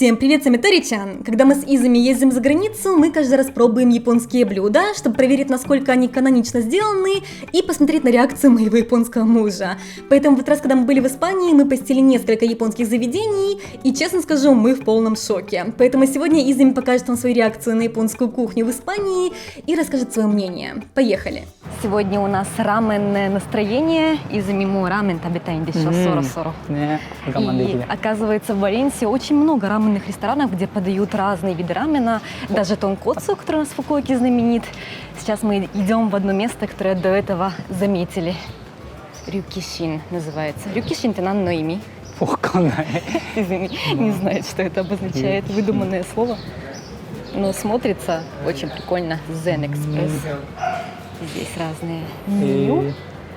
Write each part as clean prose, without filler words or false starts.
Всем привет, с вами Тори-чан. Когда мы с Изами ездим за границу, мы каждый раз пробуем японские блюда, чтобы проверить, насколько они канонично сделаны, и посмотреть на реакцию моего японского мужа. Поэтому в этот раз, когда мы были в Испании, мы посетили несколько японских заведений, и, честно скажу, мы в полном шоке. Поэтому сегодня Изами покажет вам свою реакцию на японскую кухню в Испании и расскажет свое мнение. Поехали! Сегодня у нас раменное настроение. Изами му рамен табитай дешо соро-соро. И оказывается, в Валенсии очень много раменных ресторанов, где подают разные виды рамена, даже тонкоцу, который у нас в Фукуоке знаменит. Сейчас мы идем в одно место, которое до этого заметили. Рюкишин называется. Рюкишин — это нан но ими. Извини, не знаю, что это обозначает. Выдуманное слово. Но смотрится очень прикольно. Zen Express. Здесь разные меню.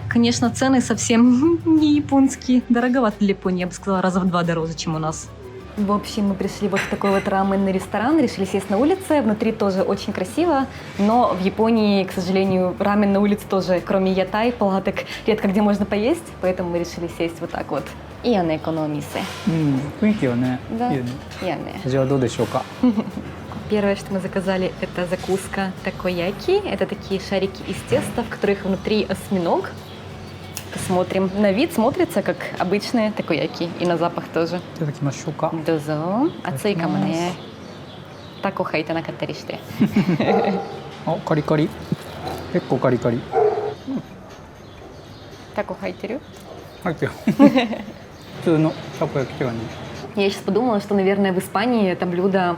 Конечно, цены совсем не японские. Дороговато для Японии, я бы сказала, раза в 2 дороже, чем у нас. В общем, мы пришли вот в такой вот раменный ресторан, решили сесть на улице. Внутри тоже очень красиво, но в Японии, к сожалению, рамен на улице тоже, кроме ятай, палаток, редко где можно поесть, поэтому мы решили сесть вот так вот. И она экономисы. Да, Первое, что мы заказали, это закуска такояки. Это такие шарики из теста, в которых внутри осьминог. Посмотрим. На вид смотрится как обычные такояки. И на запах тоже. Дозо. Ацуйかもね. Тако хайте накаттари shite. Кари-кари. Кекко кари-кари. Тако хайтерю? Хайтерю. Я сейчас подумала, что, наверное, в Испании это блюдо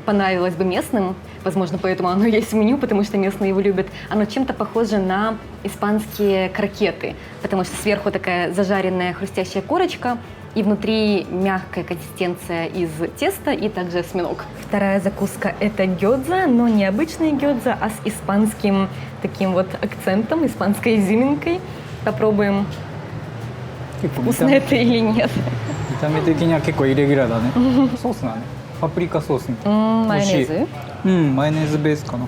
понравилось бы местным, возможно, поэтому оно есть в меню, потому что местные его любят. Оно чем-то похоже на испанские крокеты, потому что сверху такая зажаренная хрустящая корочка, и внутри мягкая консистенция из теста и также осьминог. Вторая закуска — это гёдза, но не обычный гёдза, а с испанским таким вот акцентом, испанской изюминкой. Попробуем, вкусно это или нет. 見た目的には結構イレギュラーだね。ソースなのね。パプリカソースみたいな。マヨネーズ？マヨネーズベースかな。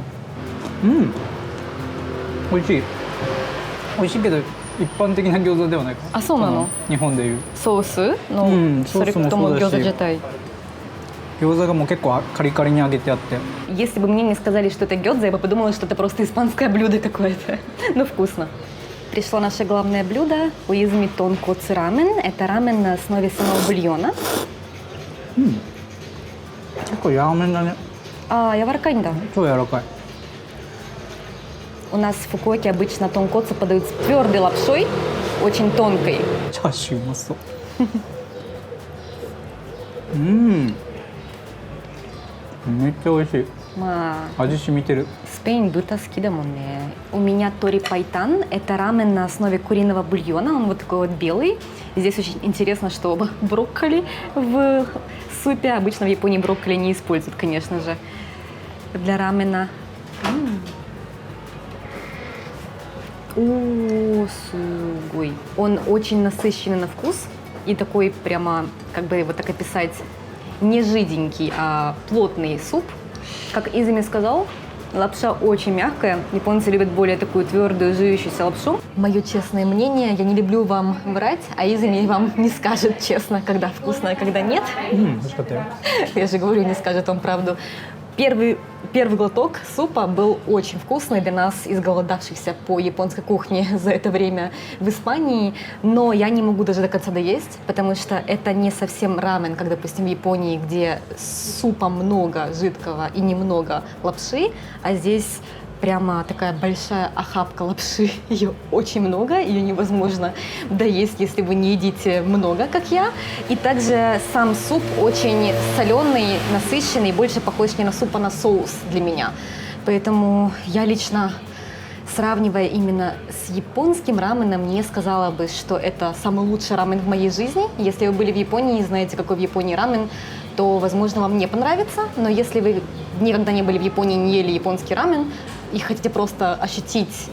美味しい。美味しいけど一般的な餃子ではないかな。あ、そうなの？日本でいう。ソースの、それとも餃子自体。餃子がもう結構カリカリに揚げてあって。Если бы мне не сказали, что это гёдза, я бы подумала, что это просто испанское блюдо какое-то. Но вкусно. Пришло наше главное блюдо. У Изами тонкоцу рамен. Это рамен на основе самого бульона. 結構ラーメンだね。А,柔らかいんだ. 超柔らかい. У нас в Фукуоке обычно тонкоцу подают с твердой лапшой, очень тонкой. チャーシューうまそう。めっちゃ美味しい。味染みてる。Спейн бута ски да монне. У меня тори пайтан. Это рамен на основе куриного бульона. Он вот такой вот белый. Здесь очень интересно, что брокколи в супе. Обычно в Японии брокколи не используют, конечно же, для рамена. О, сугой. Он очень насыщенный на вкус. И такой прямо, как бы его так описать, не жиденький, а плотный суп. Как Изами сказал, лапша очень мягкая. Японцы любят более такую твердую, жующуюся лапшу. Мое честное мнение, я не люблю вам врать, а Изами вам не скажет честно, когда вкусно, а когда нет. Я же говорю, не скажет вам правду. Первый глоток супа был очень вкусный для нас, изголодавшихся по японской кухне за это время в Испании. Но я не могу даже до конца доесть, потому что это не совсем рамен, как, допустим, в Японии, где супа много жидкого и немного лапши, а здесь прямо такая большая охапка лапши, ее очень много, ее невозможно доесть, если вы не едите много, как я. И также сам суп очень соленый, насыщенный, больше похож не на суп, а на соус для меня. Поэтому я лично, сравнивая именно с японским раменом, не сказала бы, что это самый лучший рамен в моей жизни. Если вы были в Японии и знаете, какой в Японии рамен, то, возможно, вам не понравится. Но если вы никогда не были в Японии, не ели японский рамен и хотите просто ощутить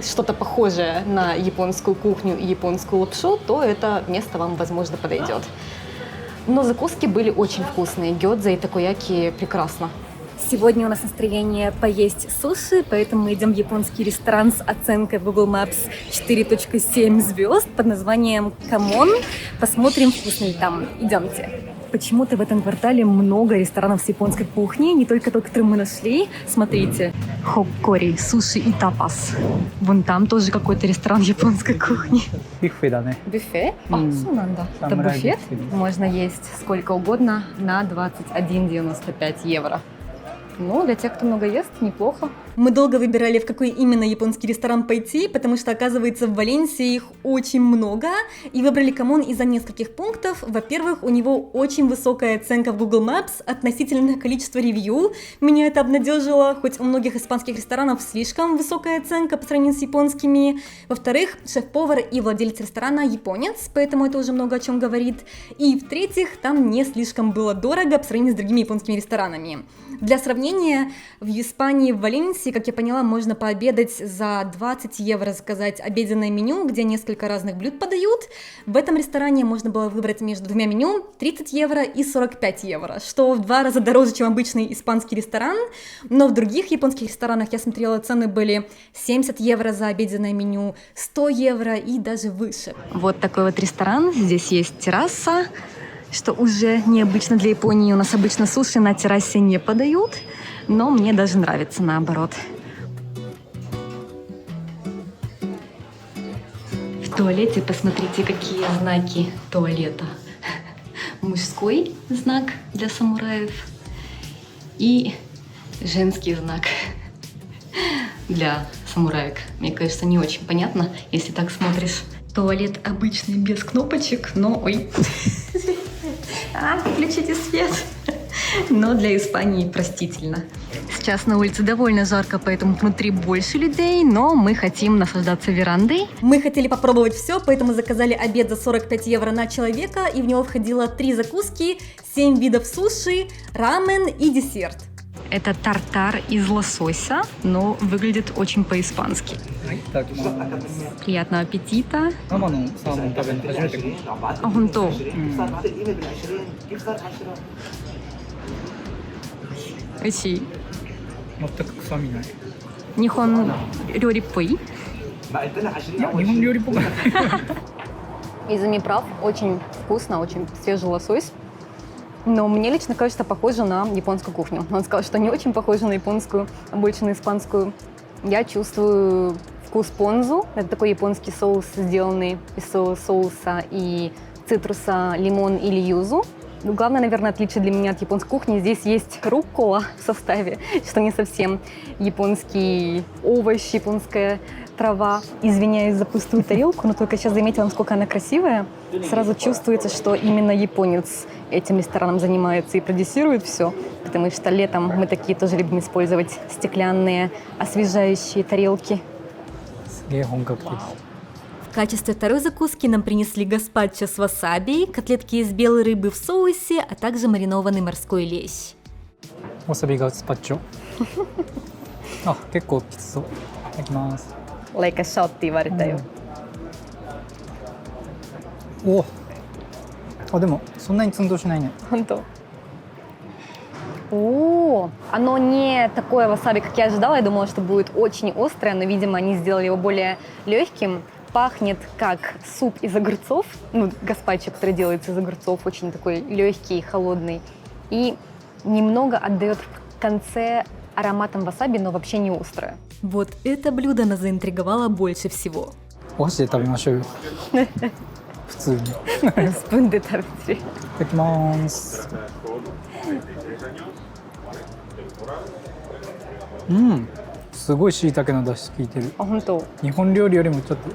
что-то похожее на японскую кухню и японскую лапшу, то это место вам, возможно, подойдет. Но закуски были очень вкусные. Гёдза и такояки прекрасно. Сегодня у нас настроение поесть суши, поэтому мы идем в японский ресторан с оценкой в Google Maps 4.7 звезд под названием Камон. Посмотрим, вкусно ли там. Идемте. Почему-то в этом квартале много ресторанов с японской кухней, не только тот, который мы нашли. Смотрите, хоккори, суши и тапас. Вон там тоже какой-то ресторан японской кухни. ビュッフェだね。 Буфет? М. Это Самурай буфет? буфет. Можно есть сколько угодно на 21,95 евро. Ну, для тех, кто много ест, неплохо. Мы долго выбирали, в какой именно японский ресторан пойти, потому что, оказывается, в Валенсии их очень много, и выбрали Камон из-за нескольких пунктов. Во-первых, у него очень высокая оценка в Google Maps относительно количества ревью. Меня это обнадежило, хоть у многих испанских ресторанов слишком высокая оценка по сравнению с японскими. Во-вторых, шеф-повар и владелец ресторана японец, поэтому это уже много о чем говорит. И в-третьих, там не слишком было дорого по сравнению с другими японскими ресторанами. Для сравнения, в Испании, в Валенсии, как я поняла, можно пообедать за 20 евро, заказать обеденное меню, где несколько разных блюд подают. В этом ресторане можно было выбрать между двумя меню 30 евро и 45 евро, что в 2 раза дороже, чем обычный испанский ресторан. Но в других японских ресторанах, я смотрела, цены были 70 евро за обеденное меню, 100 евро и даже выше. Вот такой вот ресторан. Здесь есть терраса, что уже необычно для Японии. У нас обычно суши на террасе не подают, но мне даже нравится наоборот. В туалете посмотрите, какие знаки туалета. Мужской знак для самураев и женский знак для самураек. Мне кажется, не очень понятно, если так смотришь. Туалет обычный, без кнопочек, но... Ой. Включите свет. Но для Испании простительно. Сейчас на улице довольно жарко, поэтому внутри больше людей, но мы хотим наслаждаться верандой. Мы хотели попробовать все, поэтому заказали обед за 45 евро на человека, и в него входило 3 закуски, 7 видов суши, рамен и десерт. Это тартар из лосося, но выглядит очень по-испански. はい、いただきます。 Приятного аппетита. 生のサーモン食べるの初めてかも。 А, вон то. Очень. 全く臭みない。Нихон рёри пой. いや、日本料理っぽくない。 Изуми прав, очень вкусно, очень свежий лосось. Но мне лично кажется, похоже на японскую кухню. Он сказал, что не очень похоже на японскую, а больше на испанскую. Я чувствую вкус понзу. Это такой японский соус, сделанный из соуса и цитруса, лимон или юзу. Ну, главное, наверное, отличие для меня от японской кухни. Здесь есть руккола в составе, что не совсем японский овощ, японская трава. Извиняюсь за пустую тарелку, но только сейчас заметила, насколько она красивая. Сразу чувствуется, что именно японец этим рестораном занимается и продюсирует все. Потому что летом мы такие тоже любим использовать стеклянные освежающие тарелки. すげえ本格的。 В качестве второй закуски нам принесли гаспачо с васаби, котлетки из белой рыбы в соусе, а также маринованный морской лещ. わさびガスパッチョ。あ、結構きつそう。いただきます。 Like a shot って言われたよ。お。あ、でもそんなにツンとしないね。 Антон. О, оно не такое васаби, как я ожидала. Я думала, что будет очень острое, но, видимо, они сделали его более легким. Пахнет как суп из огурцов, ну, гаспачо, который делается из огурцов, очень такой легкий, холодный. И немного отдает в конце ароматом васаби, но вообще не острое. Вот это блюдо нас заинтриговало больше всего. お箸で食べましょうよ。普通に。い スプーンで食べてる。ただきます。うん。すごい椎茸の出汁効いてる。 А, Антон. 日本料理よりもちょっと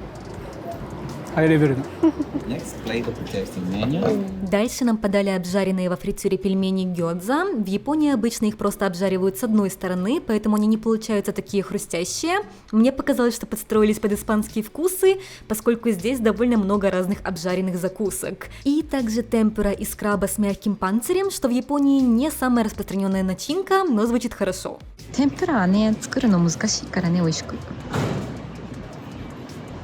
ハイレベルな。 Next, plate of the tasting menu. Дальше нам подали обжаренные во фритюре пельмени гёдза. В Японии обычно их просто обжаривают с одной стороны, поэтому они не получаются такие хрустящие. Мне показалось, что подстроились под испанские вкусы, поскольку здесь довольно много разных обжаренных закусок. И также темпура из краба с мягким панцирем, что в Японии не самая распространенная начинка, но звучит хорошо. 天ぷらはね、作るの難しいからね、美味しく。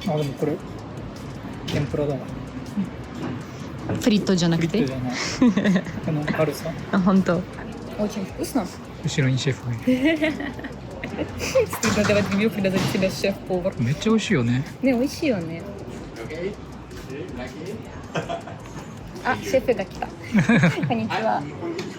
あ、でもこれ天ぷらだな。フリットじゃなくてフリット。じゃない。この軽さ。 А, Антон. Очень вкусно. 後ろにシェフがいる。 Стыдно давать ревью, когда за тебя шеф-повар. めっちゃ美味しいよね。ね、美味しいよね。あ、シェフが来た。こんにちは。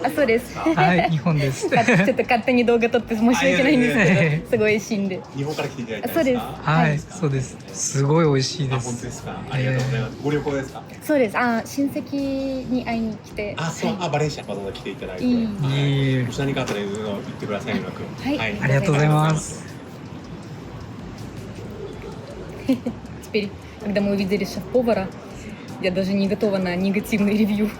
あ、そうです。はい、日本です。ちょっと勝手に動画撮って申し訳ないんですけど、すごい美味しいんで。日本から来ていただいたんそうです。はい、そうです。すごい美味しいであ、本当す。ですか。ありがとうございます。ご旅行ですか。そうです。あ、親戚に会いに来て。あ、そう、あ、バレンシアわざわざ来ていただいて。いいはいもし何かあったら言ってください、うまく。はいありがとうございます。 Теперь, когда мы увидели шеф-повара, я даже не готова на негативный ревью.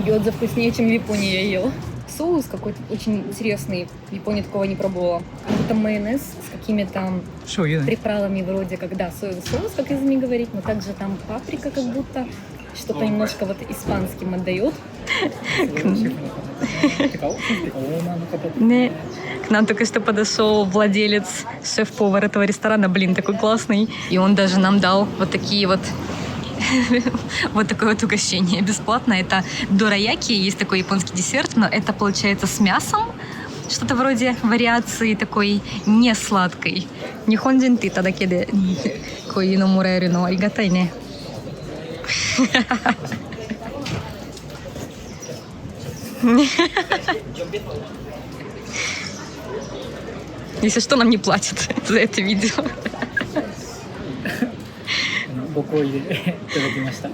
Гёдза вкуснее, чем в Японии я ела. Соус какой-то очень интересный. В Японии такого не пробовала. Как будто майонез с какими-то 醤油ね。 приправами вроде как, да, соевый соус, как Изами говорит, но также там паприка как будто. Что-то немножко вот испанским отдает. Не. К нам только что подошел владелец, шеф-повар этого ресторана, блин, такой классный. И он даже нам дал вот такие вот вот такое вот угощение бесплатно. Это дораяки, есть такой японский десерт, но это получается с мясом. Что-то вроде вариации такой не сладкой. Нихонджин ты тадаке де коину мураэру но аригатай не. Если что, нам не платят за это видео. ご好意でいただきました。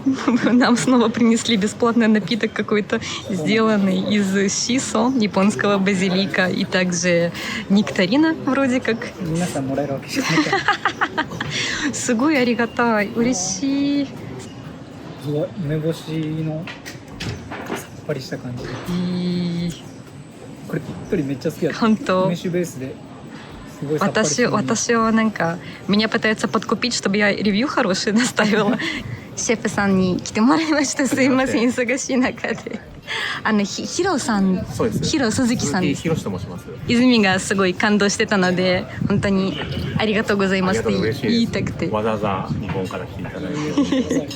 Нам снова принесли бесплатный напиток какой-то, сделанный из шисо, японского базилика, и также нектарина вроде как. 皆さんもらえるわけじゃないから。すごいありがたい。嬉しい。すごい梅干しのさっぱりした感じで。これぴったりめっちゃ好きだった。本当梅酒ベースで。すごいさっぱりしてる。私はなんかменя пытаются подкупить, чтобы я ревью хорошее наставила. シェフさんに来てもらいました。すいません、忙しい中で。ヒロさん、そうです。ヒロ鈴木さんです。ヒロシと申します。泉がすごい感動してたので、本当にありがとうございますって嬉しいです。言いたくて。わざわざ日本から来ていただいて、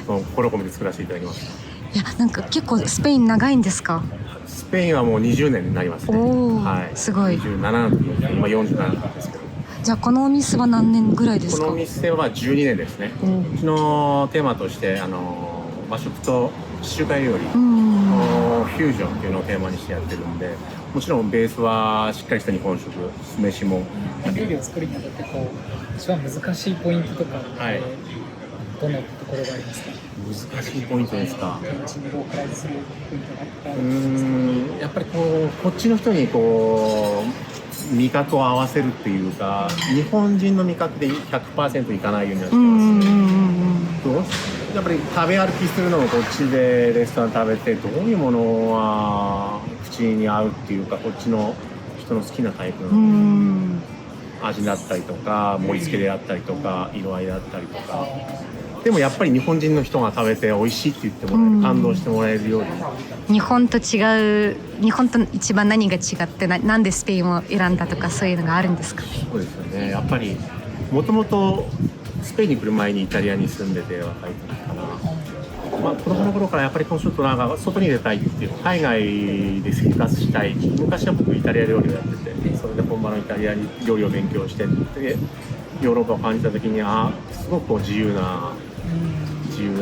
心込めて作らせていただきました。いや、なんか結構スペイン長いんですか？スペインはもう20年になりますね。おーはい。すごい。27の時、今47なんですけど。じゃあこのお店は何年ぐらいですか？このお店は12年ですね。うちのテーマとして和食と中華料理のフュージョンっていうのをテーマにしてやってるんで、もちろんベースはしっかりした日本食、酢飯も。料理を作るにあたってこう一番難しいポイントとか、はい、どのところがありますか？難しいポイントですか。ローカライズするポイントがあったら。やっぱりこっちの人に味覚を合わせるっていうか、日本人の味覚で 100% いかないようになってます。やっぱり食べ歩きするのもこっちでレストラン食べてどういうものは口に合うっていうか、こっちの人の好きなタイプの味だったりとか、盛り付けであったりとか、色合いだったりとか。でもやっぱり日本人の人が食べて美味しいって言ってもらえる、感動してもらえるように。日本と一番何が違ってなんでスペインを選んだとか、そういうのがあるんですか？そうですよね。やっぱりもともとスペインに来る前にイタリアに住んでて、若い時から、子供の頃からやっぱりちょっとなんか外に出たいっていう、海外で生活したい。昔は僕イタリア料理をやってて、それで本場のイタリア料理を勉強してってヨーロッパを感じた時に、すごく自由だ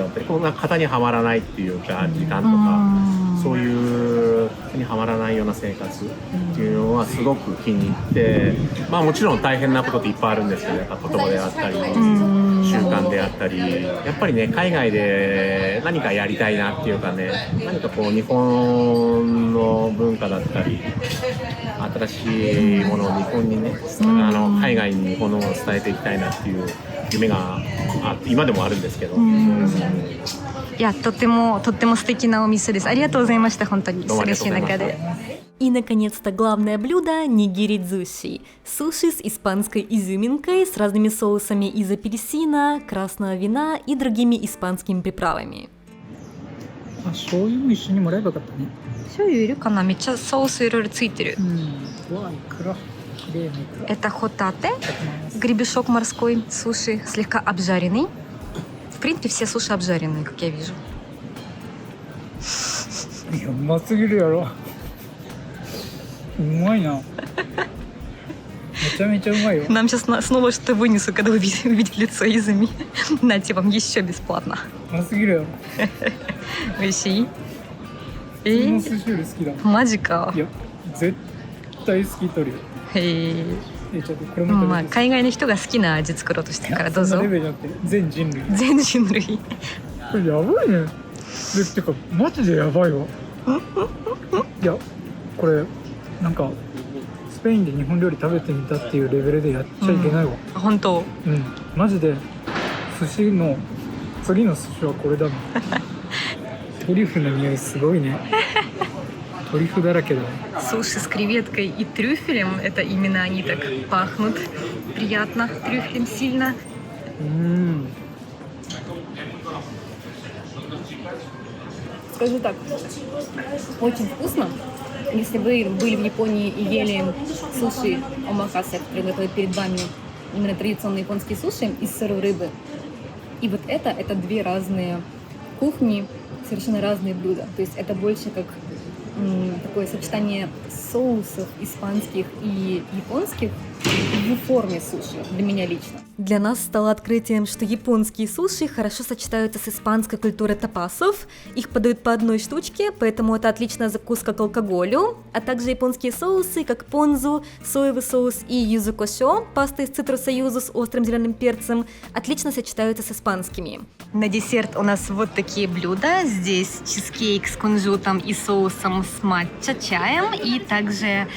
ったり、こんな型にはまらないっていうか、時間とかそういう型にはまらないような生活っていうのはすごく気に入って、もちろん大変なことっていっぱいあるんですけど、言葉であったり習慣であったり、やっぱりね、海外で何かやりたいなっていうかね、何か日本の文化だったり新しいものを日本にね、海外に日本のものを伝えていきたいなっていう夢が今でもあるんですけど。いや、とっても素敵なお店です。ありがとうございました。本当に忙しい中で。И, наконец-то, главное блюдо – нигири-дзуши. Суши с испанской изюминкой, с разными соусами из апельсина, красного вина и другими испанскими приправами. 醤油も一緒にもらえばよかったね。醤油いるかな？めっちゃソースいろいろついてる。うわ、いくら。綺麗ないくら。Это хотате, гребешок морской, суши, слегка обжаренный. В принципе, все суши обжаренные, как я вижу. いや、うますぎるやろ。うまいな。ちゃめちゃうまいよ。 Нам сейчас снова что-то вынесу, когда увидит лицо Изами. Нате вам еще бесплатно. うますぎるよ。 Вещи. 普通の寿司より好きだもん。マジかい。や、絶対好きとるよ。へえ。ちょっとこれも食べて。海外の人が好きな味作ろうとしてるからどうぞそんなレ。ベルじゃなくて全人類。全人類。これやばいね。てかマジでやばいわ。いやこれなんかスペインで日本料理食べてみたっていうレベルでやっちゃいけないわ。本当。うん、マジで寿司の次の寿司はこれだもん。トリュフの匂いすごいね。トリュフだらけだね。 Суши с креветкой и трюфелем, это именно они так пахнут. Приятно, трюфелем сильно. うん。 Скажу так, очень вкусно. Если вы были в Японии и ели суши омакасе, которые готовят перед вами, именно традиционные японские суши из сырой рыбы, и вот это две разные кухни, совершенно разные блюда. То есть это больше как такое сочетание соусов испанских и японских в форме суши, для меня лично. Для нас стало открытием, что японские суши хорошо сочетаются с испанской культурой тапасов. Их подают по одной штучке, поэтому это отличная закуска к алкоголю. А также японские соусы, как понзу, соевый соус и юзукошо, паста из цитруса юзу с острым зеленым перцем, отлично сочетаются с испанскими. На десерт у нас вот такие блюда. Здесь чизкейк с кунжутом и соусом с матча-чаем, и также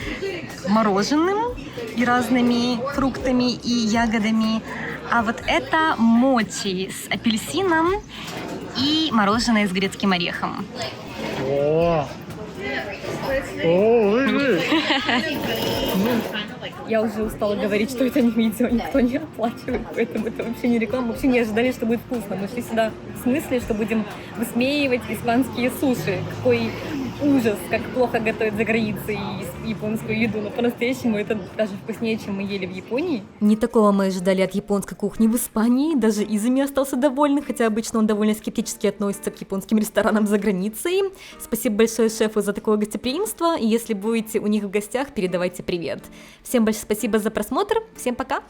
мороженым и разными фруктами и ягодами. А вот это мочи с апельсином и мороженое с грецким орехом. おお、おいしい。 Я уже устала говорить, что это не видео, никто не оплачивает, поэтому это вообще не реклама. Вообще не ожидали, что будет вкусно. Мы шли сюда в смысле, что будем высмеивать испанские суши. Какой ужас, как плохо готовят за границей японскую еду. Но по-настоящему это даже вкуснее, чем мы ели в Японии. Не такого мы ожидали от японской кухни в Испании. Даже Изами остался доволен, хотя обычно он довольно скептически относится к японским ресторанам за границей. Спасибо большое шефу за такое гостеприимство. И если будете у них в гостях, передавайте привет. Всем большое спасибо за просмотр. Всем пока!